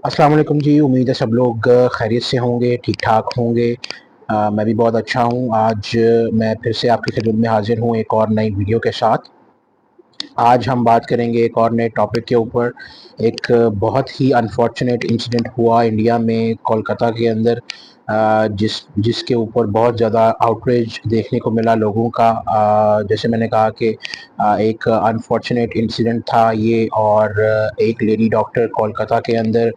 अस्सलाम वालेकुम जी। उम्मीद है सब लोग खैरियत से होंगे, ठीक-ठाक होंगे। मैं भी बहुत अच्छा हूँ। आज मैं फिर से आपकी खिदमत में हाज़िर हूँ एक और नई वीडियो के साथ। आज हम बात करेंगे एक और नए टॉपिक के ऊपर। एक बहुत ही अनफॉर्चुनेट इंसिडेंट हुआ इंडिया में कोलकाता के अंदर, जिसके ऊपर बहुत ज़्यादा आउटरेज देखने को मिला लोगों का। जैसे मैंने कहा कि एक अनफॉर्चुनेट इंसिडेंट था ये, और एक लेडी डॉक्टर कोलकाता के अंदर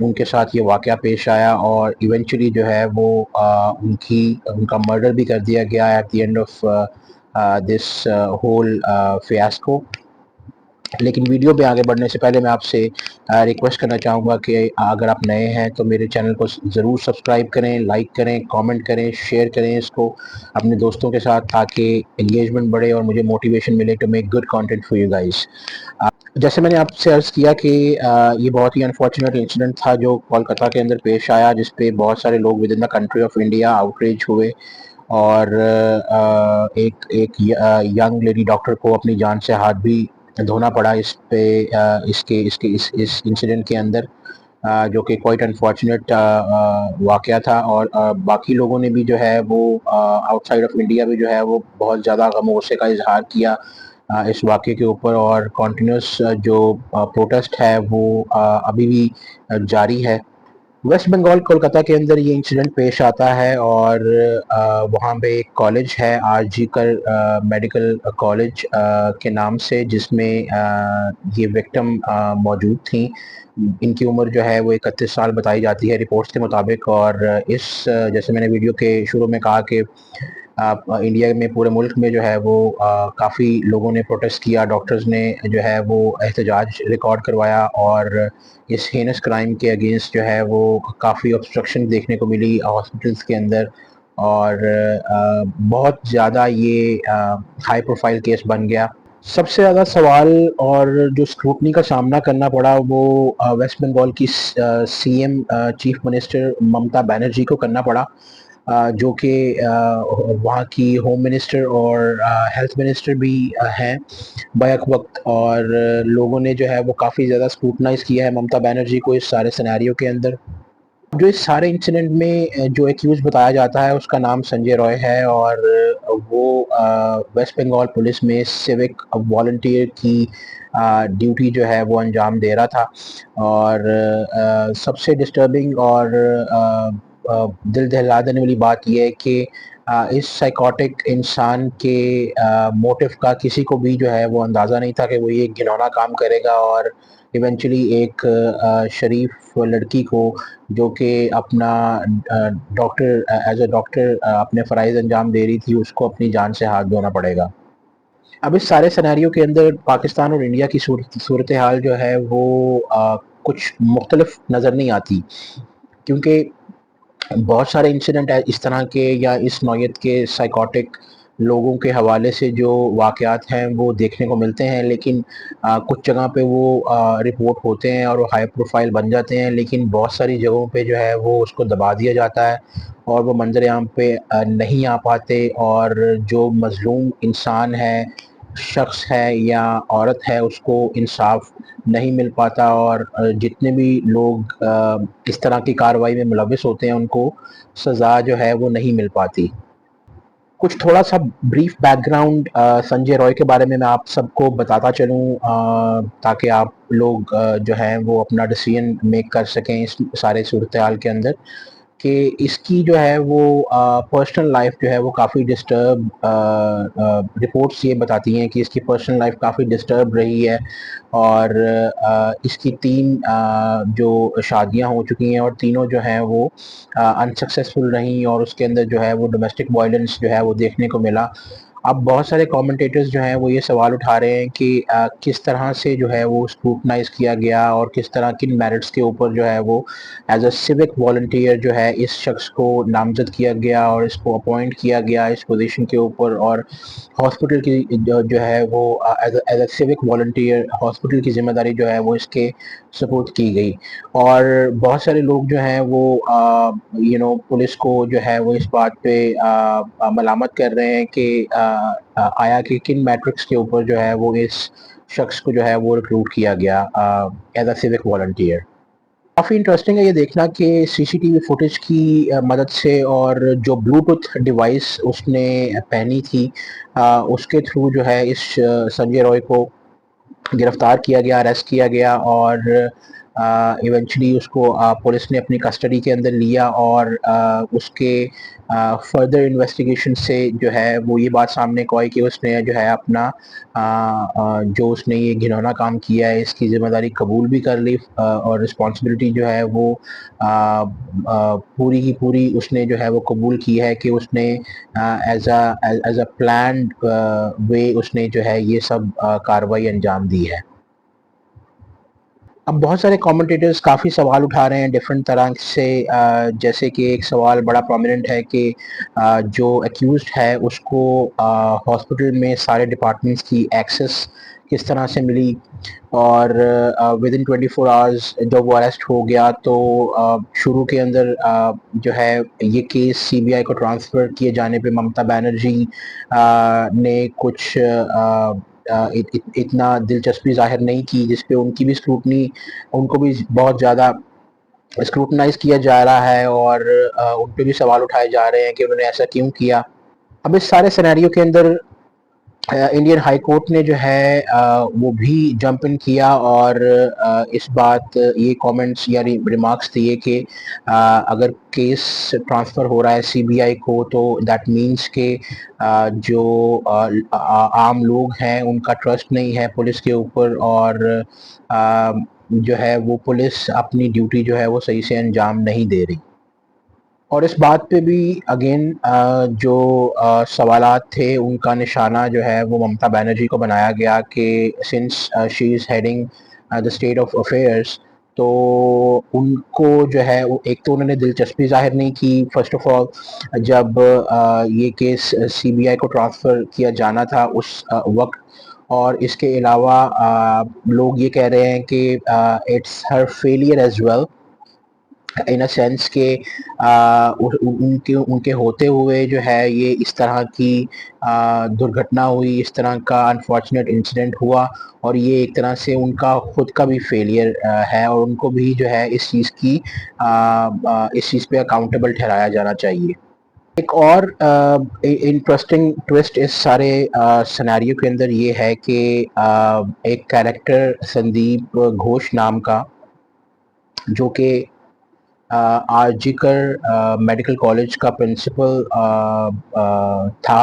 उनके साथ ये वाक़या पेश आया, और इवेंचुअली जो है वो उनका मर्डर भी कर दिया गया at the end of this whole fiasco. लेकिन वीडियो पे आगे बढ़ने से पहले मैं आपसे रिक्वेस्ट करना चाहूँगा कि अगर आप नए हैं तो मेरे चैनल को ज़रूर सब्सक्राइब करें, लाइक करें, कमेंट करें, शेयर करें इसको अपने दोस्तों के साथ, ताकि एंगेजमेंट बढ़े और मुझे मोटिवेशन मिले to make good content for you guys. जैसे मैंने आपसे अर्ज़ किया कि ये बहुत ही अनफॉर्चुनेट इंसिडेंट था जो कोलकाता के अंदर पेश आया, जिस पे बहुत सारे लोग with in the country of India outreach हुए, और एक एक यंग लेडी डॉक्टर को अपनी जान से हाथ भी धोना पड़ा इस पे, इसके इसके इस इंसिडेंट के अंदर, जो कि क्वाइट अनफॉर्चुनेट वाक़या था। और बाकी लोगों ने भी जो है वो आउटसाइड ऑफ इंडिया भी जो है वो बहुत ज़्यादा गम-ओ-गुस्से का इज़हार किया इस वाक़ये के ऊपर, और कंटिन्यूअस जो प्रोटेस्ट है वो अभी भी जारी है। वेस्ट बंगाल कोलकाता के अंदर ये इंसिडेंट पेश आता है, और वहाँ पे एक कॉलेज है आरजीकर मेडिकल कॉलेज के नाम से, जिसमें ये विक्टिम मौजूद थी। इनकी उम्र जो है वो 31 साल बताई जाती है रिपोर्ट्स के मुताबिक। और जैसे मैंने वीडियो के शुरू में कहा कि इंडिया में पूरे मुल्क में जो है वो काफ़ी लोगों ने प्रोटेस्ट किया, डॉक्टर्स ने जो है वो एहतजाज रिकॉर्ड करवाया, और इस हेनस क्राइम के अगेंस्ट जो है वो काफ़ी ऑब्स्ट्रक्शन देखने को मिली हॉस्पिटल्स के अंदर। और बहुत ज़्यादा ये हाई प्रोफाइल केस बन गया। सबसे ज़्यादा सवाल और जो स्क्रूटनी का सामना करना पड़ा वो वेस्ट बंगाल की CM chief minister Mamata Banerjee को करना पड़ा, जो कि वहाँ की होम मिनिस्टर और हेल्थ मिनिस्टर भी हैं बैक वक्त। और लोगों ने जो है वो काफ़ी ज़्यादा स्क्रूटनाइज किया है ममता बनर्जी को इस सारे सिनेरियो के अंदर। जो इस सारे इंसिडेंट में जो एक्यूज बताया जाता है उसका नाम संजय रॉय है, और वो वेस्ट बंगाल पुलिस में सिविक वॉलंटियर की ड्यूटी जो है वो अंजाम दे रहा था। और सबसे डिस्टर्बिंग और दिल दहला देने वाली बात यह है कि इस साइकोटिक इंसान के मोटिव का किसी को भी जो है वो अंदाज़ा नहीं था कि वो ये घिनौना काम करेगा, और इवेंचुअली एक शरीफ लड़की को, जो कि अपना डॉक्टर एज अ डॉक्टर अपने फ़राइज़ अंजाम दे रही थी, उसको अपनी जान से हाथ धोना पड़ेगा। अब इस सारे सिनेरियो के अंदर पाकिस्तान और इंडिया की सूरत हाल जो है वो कुछ मुख्तलिफ नज़र नहीं आती, क्योंकि बहुत सारे इंसिडेंट इस तरह के या इस नौयत के साइकोटिक लोगों के हवाले से जो वाक़यात हैं वो देखने को मिलते हैं, लेकिन कुछ जगह पे वो रिपोर्ट होते हैं और वो हाई प्रोफाइल बन जाते हैं, लेकिन बहुत सारी जगहों पे जो है वो उसको दबा दिया जाता है और वो मंजर आम पे नहीं आ पाते, और जो मज़लूम इंसान है, शख्स है या औरत है, उसको इंसाफ नहीं मिल पाता, और जितने भी लोग इस तरह की कार्रवाई में मुलविस होते हैं उनको सज़ा जो है वो नहीं मिल पाती। कुछ थोड़ा सा ब्रीफ बैकग्राउंड संजय रॉय के बारे में मैं आप सबको बताता चलूँ, ताकि आप लोग जो हैं वो अपना डिसीजन मेक कर सकें इस सारे सूरत हाल के अंदर, कि इसकी जो है वो पर्सनल लाइफ जो है वो काफ़ी डिस्टर्ब, रिपोर्ट्स ये बताती हैं कि इसकी पर्सनल लाइफ काफ़ी डिस्टर्ब रही है, और इसकी 3 जो शादियां हो चुकी हैं और तीनों जो हैं वो अनसक्सेसफुल रहीं, और उसके अंदर जो है वो डोमेस्टिक वायलेंस जो है वो देखने को मिला। अब बहुत सारे कमेंटेटर्स जो हैं वो ये सवाल उठा रहे हैं कि किस तरह से जो है वो स्क्रूटनाइज किया गया, और किस तरह किन मेरिट्स के ऊपर जो है वो एज अ सिविक वॉलंटियर जो है इस शख्स को नामजद किया गया और इसको अपॉइंट किया गया इस पोजीशन के ऊपर। और हॉस्पिटल की जो है वो as a civic volunteer hospital की जिम्मेदारी जो है वो इसके सपोर्ट की गई। और बहुत सारे लोग जो हैं वो पुलिस को जो है वो इस बात पे मलामत कर रहे हैं कि आया कि किन मैट्रिक्स के ऊपर जो है वो इस शख्स को जो है वो रिक्रूट किया गया एज अ सिविक वॉलंटियर। काफ़ी इंटरेस्टिंग है ये देखना कि सीसीटीवी फुटेज की मदद से और जो ब्लूटूथ डिवाइस उसने पहनी थी उसके थ्रू जो है इस संजय रॉय को गिरफ्तार किया गया, अरेस्ट किया गया और इवेंचुअली उसको पुलिस ने अपनी कस्टडी के अंदर लिया और उसके फर्दर इन्वेस्टिगेशन से जो है वो ये बात सामने को आई कि उसने जो है अपना जो उसने ये घिनौना काम किया है इसकी जिम्मेदारी कबूल भी कर ली और रिस्पॉन्सिबिलिटी जो है वो पूरी की पूरी उसने जो है वो कबूल की है कि उसने एज अ प्लान्ड वे उसने जो है ये सब कार्रवाई अंजाम दी है। अब बहुत सारे कमेंटेटर्स काफ़ी सवाल उठा रहे हैं डिफरेंट तरह से जैसे कि एक सवाल बड़ा प्रोमिनेंट है कि जो एक्यूज्ड है उसको हॉस्पिटल में सारे डिपार्टमेंट्स की एक्सेस किस तरह से मिली और विद इन 24 आवर्स जब वो अरेस्ट हो गया तो शुरू के अंदर जो है ये केस सीबीआई को ट्रांसफ़र किए जाने पे ममता बनर्जी ने कुछ इतना दिलचस्पी जाहिर नहीं की जिस पे उनकी भी स्क्रूटनी उनको भी बहुत ज़्यादा स्क्रूटनाइज किया जा रहा है और उन पे भी सवाल उठाए जा रहे हैं कि उन्होंने ऐसा क्यों किया। अब इस सारे सिनेरियो के अंदर इंडियन हाई कोर्ट ने जो है वो भी जंप इन किया और इस बात ये कमेंट्स या रिमार्क्स दिए कि अगर केस ट्रांसफ़र हो रहा है सीबीआई को तो दैट मीन्स के जो आम लोग हैं उनका ट्रस्ट नहीं है पुलिस के ऊपर और जो है वो पुलिस अपनी ड्यूटी जो है वो सही से अंजाम नहीं दे रही। और इस बात पे भी अगेन जो सवालात थे उनका निशाना जो है वो ममता बनर्जी को बनाया गया कि since she is heading the state of affairs तो उनको जो है एक तो उन्होंने दिलचस्पी जाहिर नहीं की फर्स्ट ऑफ ऑल जब ये केस सीबीआई को ट्रांसफ़र किया जाना था उस वक्त और इसके अलावा लोग ये कह रहे हैं कि it's her failure as well in a sense के उनके उनके होते हुए जो है ये इस तरह की दुर्घटना हुई इस तरह का अनफॉर्चुनेट इंसिडेंट हुआ और ये एक तरह से उनका खुद का भी फेलियर है और उनको भी जो है इस चीज़ की इस चीज़ पे अकाउंटेबल ठहराया जाना चाहिए। एक और इंटरेस्टिंग ट्विस्ट इस सारे सिनेरियो के अंदर ये है कि एक कैरेक्टर संदीप घोष नाम का जो कि आरजीकर मेडिकल कॉलेज का प्रिंसिपल था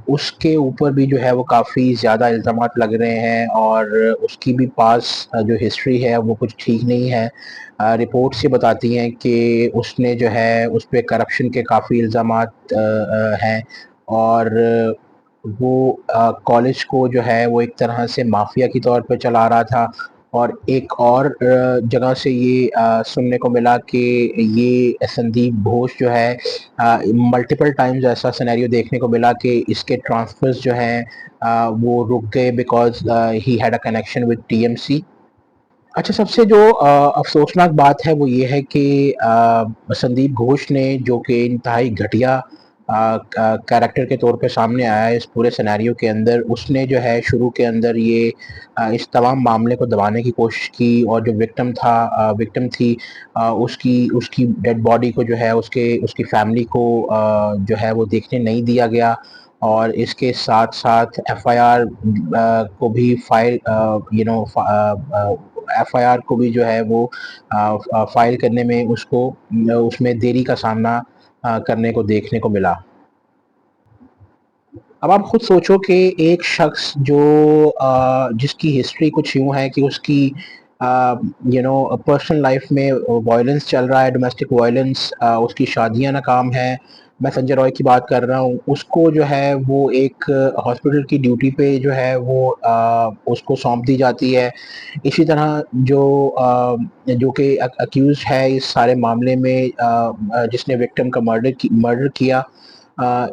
उसके ऊपर भी जो है वो काफ़ी ज़्यादा इल्ज़ामात लग रहे हैं और उसकी भी पास जो हिस्ट्री है वो कुछ ठीक नहीं है। रिपोर्ट्स ये बताती हैं कि उसने जो है उस पे करप्शन के काफ़ी इल्ज़ामात हैं और वो कॉलेज को जो है वो एक तरह से माफिया के तौर पे चला रहा था और एक और जगह से ये सुनने को मिला कि ये संदीप घोष जो है मल्टीपल टाइम्स ऐसा सिनेरियो देखने को मिला कि इसके ट्रांसफर्स जो हैं वो रुक गए because he had a connection with TMC. अच्छा सबसे जो अफसोसनाक बात है वो ये है कि संदीप घोष ने जो कि इंतहाई घटिया कैरेक्टर के तौर पे सामने आया है इस पूरे सिनेरियो के अंदर उसने जो है शुरू के अंदर ये इस तमाम मामले को दबाने की कोशिश की और जो विक्टिम थी उसकी उसकी डेड बॉडी को जो है उसके उसकी फैमिली को जो है वो देखने नहीं दिया गया और इसके साथ साथ एफआईआर को भी फाइल यू नो एफआईआर को भी जो है वो फाइल करने में उसको उसमें देरी का सामना करने को देखने को मिला। अब आप खुद सोचो कि एक शख्स जो जिसकी हिस्ट्री कुछ यूं है कि उसकी पर्सनल लाइफ में वायलेंस चल रहा है डोमेस्टिक वायलेंस उसकी शादियां नाकाम हैं मैं संजय रॉय की बात कर रहा हूँ उसको जो है वो एक हॉस्पिटल की ड्यूटी पे जो है वो उसको सौंप दी जाती है। इसी तरह जो कि अक्यूज है इस सारे मामले में जिसने विक्टिम का मर्डर किया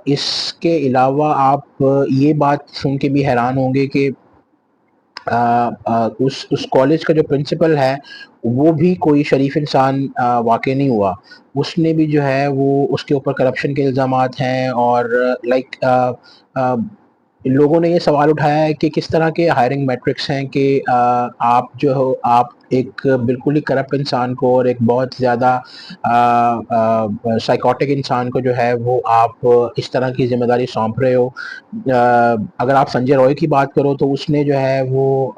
इसके अलावा आप ये बात सुन के भी हैरान होंगे कि उस कॉलेज का जो प्रिंसिपल है वो भी कोई शरीफ इंसान वाकई नहीं हुआ। उसने भी जो है वो उसके ऊपर करप्शन के इल्ज़ामात हैं और लाइक लोगों ने ये सवाल उठाया है कि किस तरह के हायरिंग मैट्रिक्स हैं कि आप जो हो आप एक बिल्कुल ही करप्ट इंसान को और एक बहुत ज़्यादा साइकोटिक इंसान को जो है वो आप इस तरह की ज़िम्मेदारी सौंप रहे हो। अगर आप संजय रॉय की बात करो तो उसने जो है वो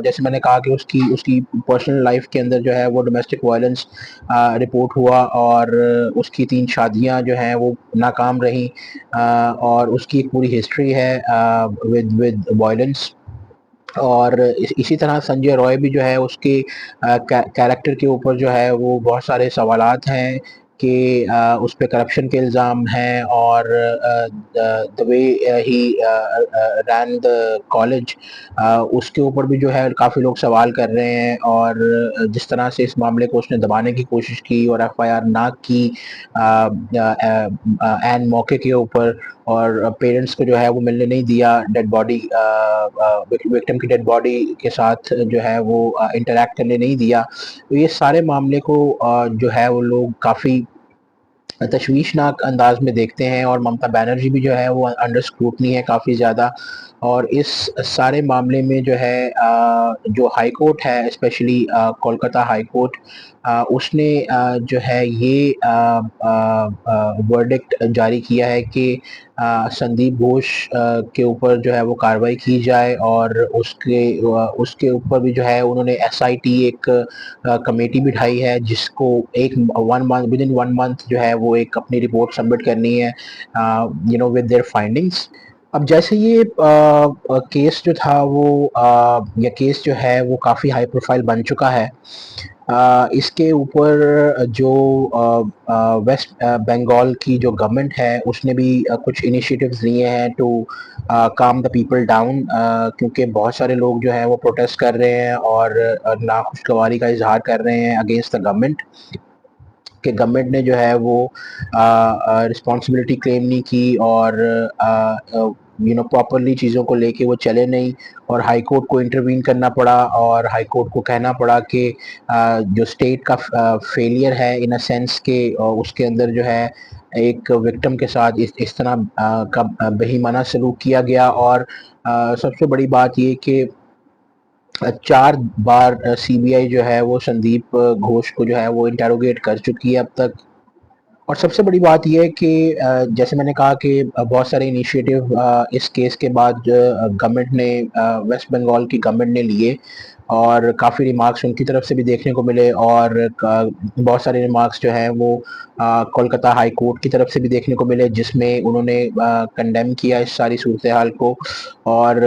जैसे मैंने कहा कि उसकी उसकी पर्सनल लाइफ के अंदर जो है वो डोमेस्टिक वायलेंस रिपोर्ट हुआ और उसकी 3 शादियाँ जो हैं वो नाकाम रहीं, और उसकी एक पूरी हिस्ट्री है विद वायलेंस। और इसी तरह संजय रॉय भी जो है उसके कैरेक्टर के ऊपर जो है वो बहुत सारे सवालात हैं कि उस पे करप्शन के इल्ज़ाम हैं और the way he rain the college, उसके ऊपर भी जो है काफ़ी लोग सवाल कर रहे हैं। और जिस तरह से इस मामले को उसने दबाने की कोशिश की और एफआईआर ना की एन मौके के ऊपर, और पेरेंट्स को जो है वो मिलने नहीं दिया डेड बॉडी, विक्टिम की डेड बॉडी के साथ जो है वो इंटरैक्ट करने नहीं दिया। तो ये सारे मामले को जो है वो लोग काफ़ी तशवीशनाक अंदाज में देखते हैं और ममता बनर्जी भी जो है वो अंडर स्क्रूटनी है काफ़ी ज़्यादा। और इस सारे मामले में जो है जो हाई कोर्ट है, स्पेशली कोलकाता हाई कोर्ट, उसने जो है ये वर्डिक्ट जारी किया है कि संदीप घोष के ऊपर जो है वो कार्रवाई की जाए और उसके ऊपर भी जो है उन्होंने एसआईटी एक कमेटी बिठाई है जिसको एक 1 मंथ, विद इन 1 मंथ जो है वो एक अपनी रिपोर्ट सबमिट करनी है विद देयर फाइंडिंग्स। अब जैसे ये केस जो था वो या केस जो है वो काफ़ी हाई प्रोफाइल बन चुका है। इसके ऊपर जो वेस्ट बंगाल की जो गवर्नमेंट है उसने भी कुछ इनिशिएटिव्स लिए हैं टू काम द पीपल डाउन, क्योंकि बहुत सारे लोग जो हैं वो प्रोटेस्ट कर रहे हैं और नाखुशगवारी का इजहार कर रहे हैं अगेंस्ट द गवर्नमेंट, कि गवर्नमेंट ने जो है वो रिस्पॉन्सिबिलिटी क्लेम नहीं की और प्रॉपरली चीज़ों को लेके वो चले नहीं, और हाई कोर्ट को इंटरवीन करना पड़ा और हाई कोर्ट को कहना पड़ा कि जो स्टेट का फेलियर है इन अ सेंस के उसके अंदर जो है एक विक्टिम के साथ इस तरह का बेईमाना सलूक किया गया। और सबसे बड़ी बात ये कि 4 बार सीबीआई जो है वो संदीप घोष को जो है वो इंटेरोगेट कर चुकी है अब तक। और सबसे बड़ी बात ये है कि जैसे मैंने कहा कि बहुत सारे इनिशिएटिव इस केस के बाद गवर्नमेंट ने, वेस्ट बंगाल की गवर्नमेंट ने लिए, और काफ़ी रिमार्क्स उनकी तरफ से भी देखने को मिले और बहुत सारे रिमार्क्स जो हैं वो कोलकाता हाई कोर्ट की तरफ से भी देखने को मिले, जिसमें उन्होंने कंडेम किया इस सारी सूरत हाल को और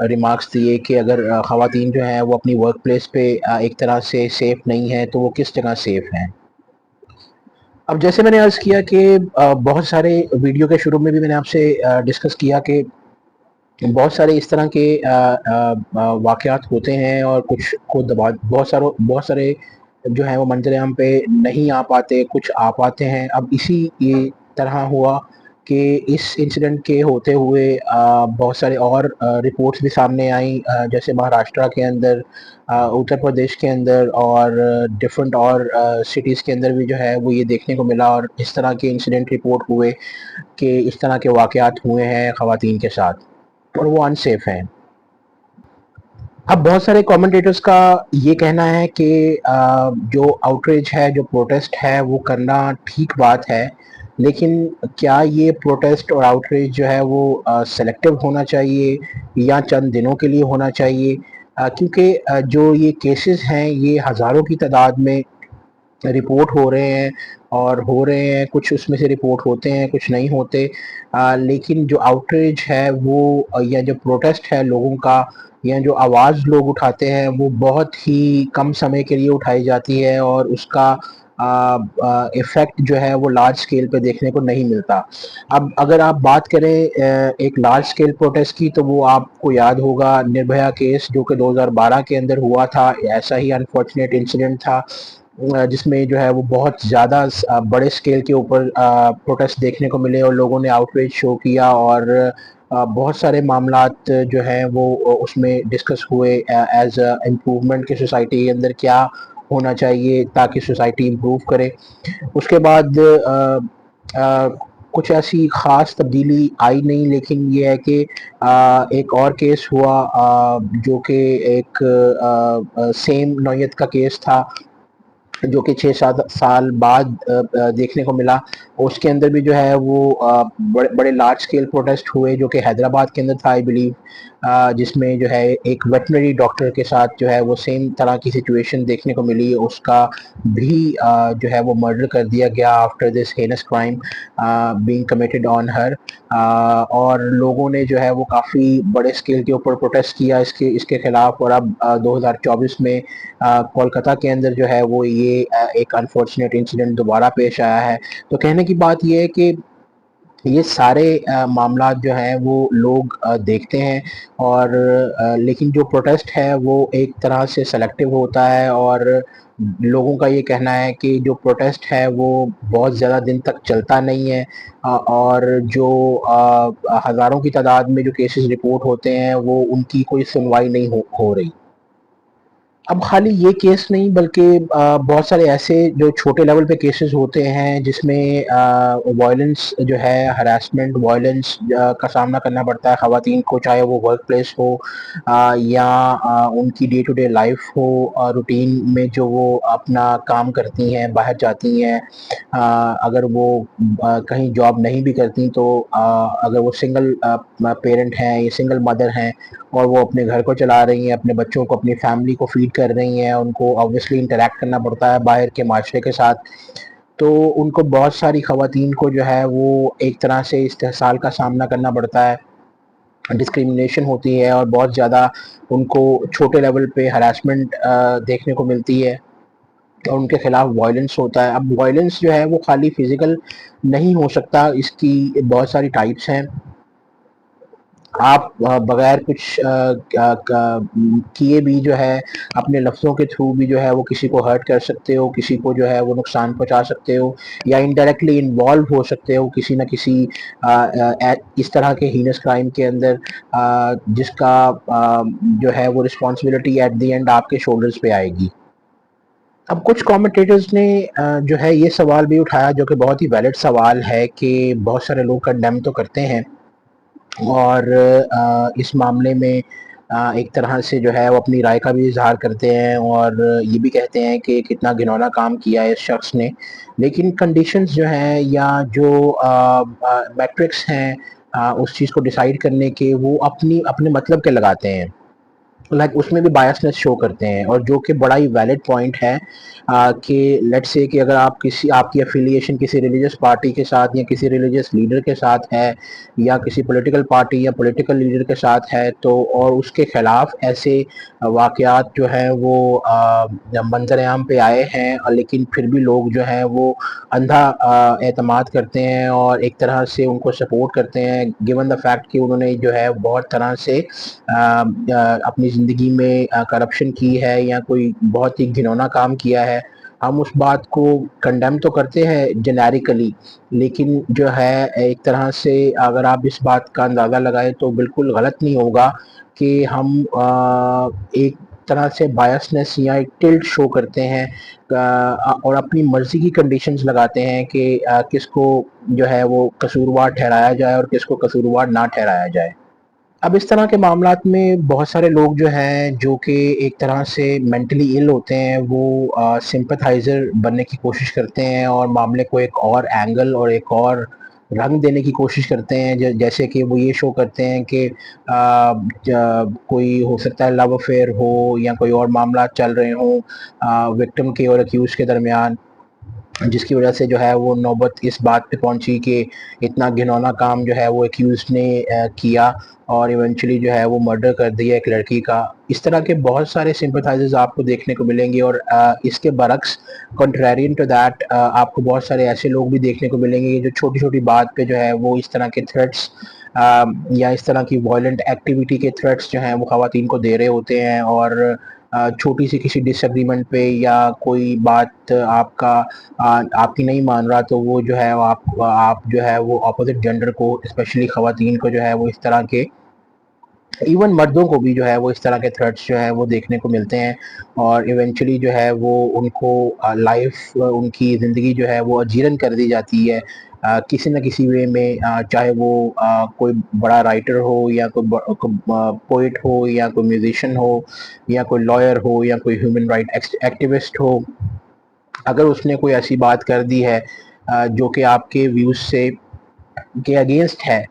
रिमार्क्स दिए कि अगर ख़वातीन जो हैं वो अपनी वर्क प्लेस पे एक तरह से सेफ़ नहीं है तो वो किस जगह सेफ़ हैं। अब जैसे मैंने अर्ज़ किया कि बहुत सारे वीडियो के शुरू में भी मैंने आपसे डिस्कस किया कि बहुत सारे इस तरह के वाक़यात होते हैं और कुछ को दबा बहुत सारे जो हैं वो मंज़र-ए-आम पे नहीं आ पाते, कुछ आ पाते हैं। अब इसी ये तरह हुआ कि इस इंसिडेंट के होते हुए बहुत सारे और रिपोर्ट्स भी सामने आई, जैसे महाराष्ट्र के अंदर, उत्तर प्रदेश के अंदर और डिफरेंट और सिटीज़ के अंदर भी जो है वो ये देखने को मिला और इस तरह के इंसिडेंट रिपोर्ट हुए कि इस तरह के वाक़यात हुए हैं ख़वातीन के साथ और वो अनसेफ हैं। अब बहुत सारे कमेंटेटर्स का ये कहना है कि जो आउटरीच है, जो प्रोटेस्ट है वो करना ठीक बात है, लेकिन क्या ये प्रोटेस्ट और आउटरीच जो है वो सेलेक्टिव होना चाहिए या चंद दिनों के लिए होना चाहिए? क्योंकि जो ये केसेस हैं ये हज़ारों की तादाद में रिपोर्ट हो रहे हैं और हो रहे हैं, कुछ उसमें से रिपोर्ट होते हैं, कुछ नहीं होते। लेकिन जो आउटरीच है वो या जो प्रोटेस्ट है लोगों का या जो आवाज़ लोग उठाते हैं वो बहुत ही कम समय के लिए उठाई जाती है और उसका इफ़ेक्ट जो है वो लार्ज स्केल पे देखने को नहीं मिलता। अब अगर आप बात करें एक लार्ज स्केल प्रोटेस्ट की, तो वो आपको याद होगा निर्भया केस जो कि 2012 के अंदर हुआ था। ऐसा ही अनफॉर्चुनेट इंसिडेंट था जिसमें जो है वो बहुत ज़्यादा बड़े स्केल के ऊपर प्रोटेस्ट देखने को मिले और लोगों ने आउटरीच शो किया और बहुत सारे मामलात जो हैं वो उसमें डिस्कस हुए एज इम्प्रूवमेंट की सोसाइटी के अंदर क्या होना चाहिए ताकि सोसाइटी इम्प्रूव करे। उसके बाद कुछ ऐसी ख़ास तब्दीली आई नहीं, लेकिन ये है कि एक और केस हुआ जो कि एक सेम नौयत का केस था, जो कि 6-7 साल बाद देखने को मिला। उसके अंदर भी जो है वो बड़े बड़े लार्ज स्केल प्रोटेस्ट हुए, जो कि हैदराबाद के अंदर था आई बिलीव, जिसमें जो है एक वेटनरी डॉक्टर के साथ जो है वो सेम तरह की सिचुएशन देखने को मिली। उसका भी जो है वो मर्डर कर दिया गया after this heinous crime being committed on her. और लोगों ने जो है वो काफ़ी बड़े स्केल के ऊपर प्रोटेस्ट किया इसके इसके खिलाफ। और अब 2024 में कोलकाता के अंदर जो है वो ये एक अनफॉर्चुनेट इंसिडेंट दोबारा पेश आया है। तो कहने की बात ये है कि ये सारे मामलात जो हैं वो लोग देखते हैं, और लेकिन जो प्रोटेस्ट है वो एक तरह से सेलेक्टिव होता है। और लोगों का ये कहना है कि जो प्रोटेस्ट है वो बहुत ज़्यादा दिन तक चलता नहीं है, और जो हज़ारों की तादाद में जो केसेस रिपोर्ट होते हैं वो उनकी कोई सुनवाई नहीं हो रही। अब खाली ये केस नहीं, बल्कि बहुत सारे ऐसे जो छोटे लेवल पे केसेस होते हैं जिसमें वायलेंस जो है, हरासमेंट वायलेंस का सामना करना पड़ता है ख़वातीन को, चाहे वो वर्क प्लेस हो या उनकी डे टू डे लाइफ हो, रूटीन में जो वो अपना काम करती हैं, बाहर जाती हैं। अगर वो कहीं जॉब नहीं भी करती तो अगर वो सिंगल पेरेंट हैं या सिंगल मदर हैं और वो अपने घर को चला रही हैं, अपने बच्चों को, अपनी फैमिली को फीड कर रही हैं, उनको ऑब्वियसली इंटरैक्ट करना पड़ता है बाहर के माशरे के साथ। तो उनको बहुत सारी ख़वातीन को जो है वो एक तरह से इस्तेहसाल का सामना करना पड़ता है, डिस्क्रिमिनेशन होती है, और बहुत ज़्यादा उनको छोटे लेवल पे हरासमेंट देखने को मिलती है, और उनके खिलाफ वायलेंस होता है। अब वायलेंस जो है वो खाली फिजिकल नहीं हो सकता, इसकी बहुत सारी टाइप्स हैं। आप बगैर कुछ किए भी जो है अपने लफ्ज़ों के थ्रू भी जो है वो किसी को हर्ट कर सकते हो, किसी को जो है वो नुकसान पहुंचा सकते हो, या इनडायरेक्टली इन्वॉल्व हो सकते हो किसी न किसी इस तरह के हीनस क्राइम के अंदर, जिसका जो है वो रिस्पॉन्सिबिलिटी एट द एंड आपके शोल्डर्स पे आएगी। अब कुछ कमेंटेटर्स ने जो है ये सवाल भी उठाया, जो कि बहुत ही वैलिड सवाल है, कि बहुत सारे लोग कंडेम तो करते हैं, और इस मामले में एक तरह से जो है वो अपनी राय का भी इज़हार करते हैं, और ये भी कहते हैं कि कितना घिनौना काम किया है इस शख्स ने। लेकिन कंडीशंस जो हैं, या जो मैट्रिक्स हैं उस चीज़ को डिसाइड करने के, वो अपनी अपने मतलब के लगाते हैं, लाइक उसमें भी बायसनेस शो करते हैं। और जो कि बड़ा ही वैलिड पॉइंट है कि लेट्स से कि अगर आप किसी आपकी एफिलिएशन किसी रिलीजियस पार्टी के साथ या किसी रिलीजियस लीडर के साथ है, या किसी पॉलिटिकल पार्टी या पॉलिटिकल लीडर के साथ है, तो और उसके खिलाफ ऐसे वाक़यात जो हैं वो मंजर-ए-आम पे आए हैं, लेकिन फिर भी लोग जो हैं वो अंधा एतमाद करते हैं और एक तरह से उनको सपोर्ट करते हैं, गिवन द फैक्ट कि उन्होंने जो है बहुत तरह से अपनी ज़िंदगी में करप्शन की है या कोई बहुत ही घिनौना काम किया है। हम उस बात को कंडेम तो करते हैं जेनेरिकली, लेकिन जो है एक तरह से अगर आप इस बात का अंदाज़ा लगाएँ तो बिल्कुल गलत नहीं होगा कि हम एक तरह से बायसनेस या एक टिल्ट शो करते हैं, और अपनी मर्ज़ी की कंडीशंस लगाते हैं कि किसको जो है वो कसूरवार ठहराया जाए और किसको कसूरवार ना ठहराया जाए। अब इस तरह के मामलात में बहुत सारे लोग जो हैं, जो कि एक तरह से मेंटली इल होते हैं, वो सिंपैथाइज़र बनने की कोशिश करते हैं और मामले को एक और एंगल और एक और रंग देने की कोशिश करते हैं। जैसे कि वो ये शो करते हैं कि कोई हो सकता है लव अफेयर हो या कोई और मामला चल रहे हों विक्टिम के और अक्यूज़ के दरमियान, जिसकी वजह से जो है वो नौबत इस बात पे पहुंची कि इतना घिनौना काम जो है वो एक्यूज ने किया, और इवेंचुअली जो है वो मर्डर कर दिया एक लड़की का। इस तरह के बहुत सारे सिंपथाइजर्स आपको देखने को मिलेंगे, और इसके बरक्स कंट्रेरियन टू दैट आपको बहुत सारे ऐसे लोग भी देखने को मिलेंगे जो छोटी छोटी बात पे जो है वो इस तरह के थ्रेट्स या इस तरह की वायलेंट एक्टिविटी के थ्रेट्स जो हैं वो खवातीन को दे रहे होते हैं। और छोटी सी किसी डिसएग्रीमेंट पे या कोई बात आपकी नहीं मान रहा, तो वो जो है आप जो है वो अपोजिट जेंडर को, स्पेशली खवातीन को जो है वो इस तरह के, इवन मर्दों को भी जो है वो इस तरह के थ्रेट्स जो है वो देखने को मिलते हैं, और इवेंचुअली जो है वो उनको लाइफ उनकी ज़िंदगी जो है वो अजीरन कर दी जाती है। किसी न किसी वे में, चाहे वो कोई बड़ा राइटर हो या कोई पोइट हो या कोई म्यूजिशियन हो या कोई लॉयर हो या कोई ह्यूमन राइट एक्टिविस्ट हो, अगर उसने कोई ऐसी बात कर दी है जो कि आपके व्यूज से के अगेंस्ट है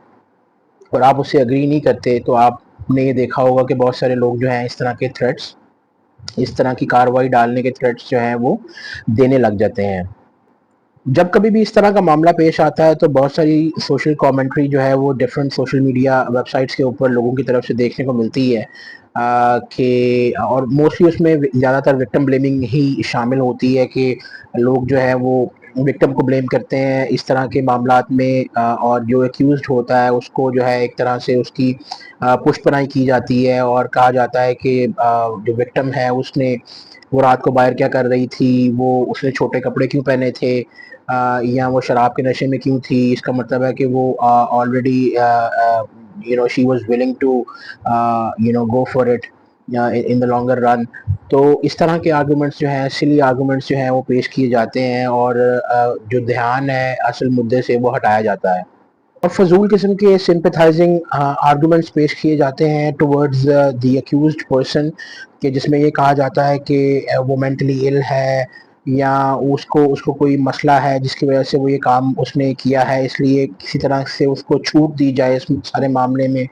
और आप उससे एग्री नहीं करते, तो आपने ये देखा होगा कि बहुत सारे लोग जो हैं इस तरह के थ्रेट्स, इस तरह की कार्रवाई डालने के थ्रेट्स जो हैं वो देने लग जाते हैं। जब कभी भी इस तरह का मामला पेश आता है तो बहुत सारी सोशल कमेंट्री जो है वो डिफरेंट सोशल मीडिया वेबसाइट्स के ऊपर लोगों की तरफ से देखने को मिलती है, कि और मोस्टली उसमें ज़्यादातर विक्टिम ब्लेमिंग ही शामिल होती है कि लोग जो है वो विक्टिम को ब्लेम करते हैं इस तरह के मामलात में, और जो एक्यूज्ड होता है उसको जो है एक तरह से उसकी पुष्टपनाई की जाती है और कहा जाता है कि जो विक्टिम है उसने वो रात को बाहर क्या कर रही थी, वो उसने छोटे कपड़े क्यों पहने थे, या वो शराब के नशे में क्यों थी। इसका मतलब है कि वो already she was willing to go for it in the longer run. तो इस तरह के आर्गुमेंट्स जो हैं, सिली आर्गुमेंट्स जो हैं वो पेश किए जाते हैं और जो ध्यान है असल मुद्दे से वो हटाया जाता है और फजूल किस्म के सिंपथाइजिंग आर्गुमेंट्स पेश किए जाते हैं टुवर्ड्स द अक्यूज्ड पर्सन, कि जिसमें ये कहा जाता है कि वो मेंटली इल है या उसको उसको कोई मसला है जिसकी वजह से वो ये काम उसने किया है, इसलिए किसी तरह से उसको छूट दी जाए इस सारे मामले में,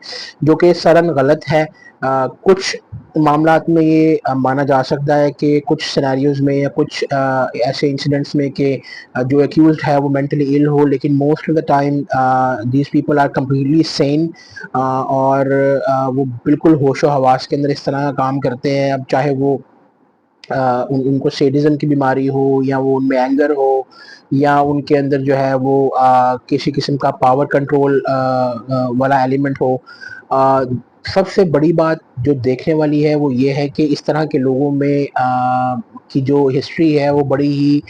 जो कि सरन गलत है। कुछ मामलात में ये माना जा सकता है कि कुछ सिनेरियोज में या कुछ ऐसे इंसिडेंट्स में कि जो एक्यूज्ड है वो मेंटली इल हो, लेकिन most of the time these people are completely sane, और वो बिल्कुल होशो हवास के अंदर इस तरह का काम करते हैं। अब चाहे वो उनको सेडिज्म की बीमारी हो या वो उनमें एंगर हो या उनके अंदर जो है वो किसी किस्म का पावर कंट्रोल वाला एलिमेंट हो। आ, सबसे बड़ी बात जो देखने वाली है वो ये है कि इस तरह के लोगों में की जो हिस्ट्री है वो बड़ी ही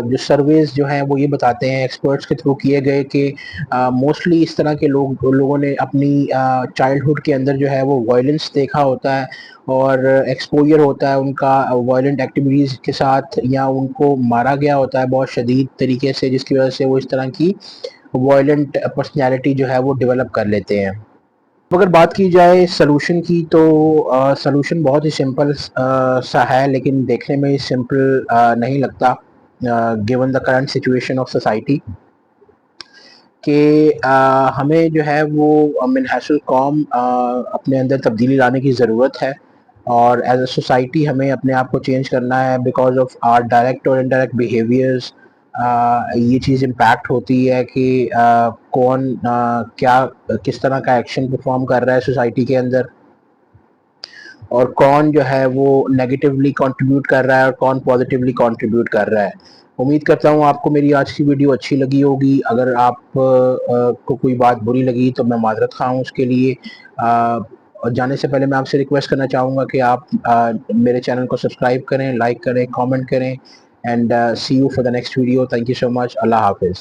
जो सर्वेज जो हैं वो ये बताते हैं एक्सपर्ट्स के थ्रू किए गए कि मोस्टली इस तरह के लोगों ने अपनी चाइल्डहुड के अंदर जो है वो वायलेंस देखा होता है और एक्सपोजर होता है उनका वायलेंट एक्टिविटीज़ के साथ, या उनको मारा गया होता है बहुत शदीद तरीके से, जिसकी वजह से वो इस तरह की वायलेंट पर्सनैलिटी जो है वो डेवलप कर लेते हैं। अगर बात की जाए सलूशन की तो सलूशन बहुत ही सिंपल सा है, लेकिन देखने में सिंपल नहीं लगता given the current situation of society, कि हमें जो है वो मिनहसुल कौम अपने अंदर तब्दीली लाने की ज़रूरत है और एज अ सोसाइटी हमें अपने आप को चेंज करना है बिकॉज ऑफ आर डायरेक्ट और इनडायरेक्ट बिहेवियर्स। ये चीज़ इम्पैक्ट होती है कि कौन क्या किस तरह का एक्शन परफॉर्म कर रहा है सोसाइटी के अंदर और कौन जो है वो नेगेटिवली कंट्रीब्यूट कर रहा है और कौन पॉजिटिवली कंट्रीब्यूट कर रहा है। उम्मीद करता हूँ आपको मेरी आज की वीडियो अच्छी लगी होगी। अगर आप को कोई बात बुरी लगी तो मैं माजरत खा हूँ उसके लिए। और जाने से पहले मैं आपसे रिक्वेस्ट करना चाहूँगा कि आप मेरे चैनल को सब्सक्राइब करें, लाइक करें, कमेंट करें and see you for the next video. Thank you so much. अल्लाह हाफिज़।